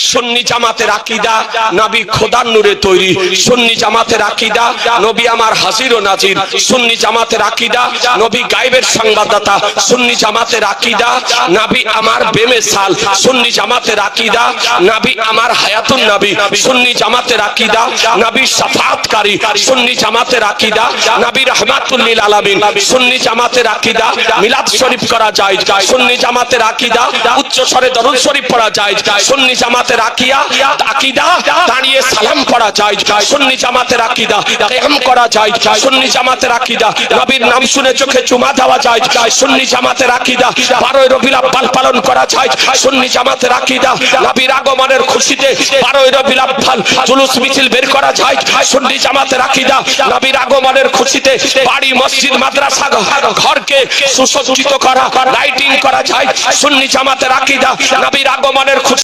সুন্নি জামাতের আকীদা নবী খোদার নূরে তৈরি, সুন্নি জামাতের আকীদা নবী আমার হাজির ও নাজির, সুন্নি জামাতের আকীদা নবী গায়বের সংবাদদাতা, সুন্নি জামাতের আকীদা নবী আমার বেমিসাল, সুন্নি জামাতের আকীদা নবী আমার হায়াতুন নবী, সুন্নি জামাতের আকীদা নবী শাফাআতকারী, সুন্নি জামাতের আকীদা নবী রাহমাতুল লিল আলামিন, সুন্নি জামাতের আকীদা মিলাদ শরীফ করা যায়, সুন্নি জামাতের আকীদা উচ্চ স্বরে দরুদ শরীফ পড়া যায়, সুন্নি জামাতের আকীদা দাঁড়িয়ে সালাম পড়া যায়, সুন্নি জামাতের আকীদা কিয়াম করা যায়, সুন্নি জামাতের আকীদা নবীর নাম শুনে চোখে চুমা দেওয়া যায়, সুন্নি জামাতের আকীদা 12 রবিউল আউয়াল পালন করা যায়, সুন্নি জামাতের আকীদা নবীর আগমনের খুশিতে 12 রবিউল আউয়াল জুলুস মিছিল বের করা যায়, সুন্নি জামাতের আকীদা নবীর আগমনের খুশিতে বাড়ি মসজিদ মাদ্রাসা ঘরকে সুসজ্জিত করা লাইটিং করা যায়, সুন্নি জামাতের আকীদা নবীর আগমনের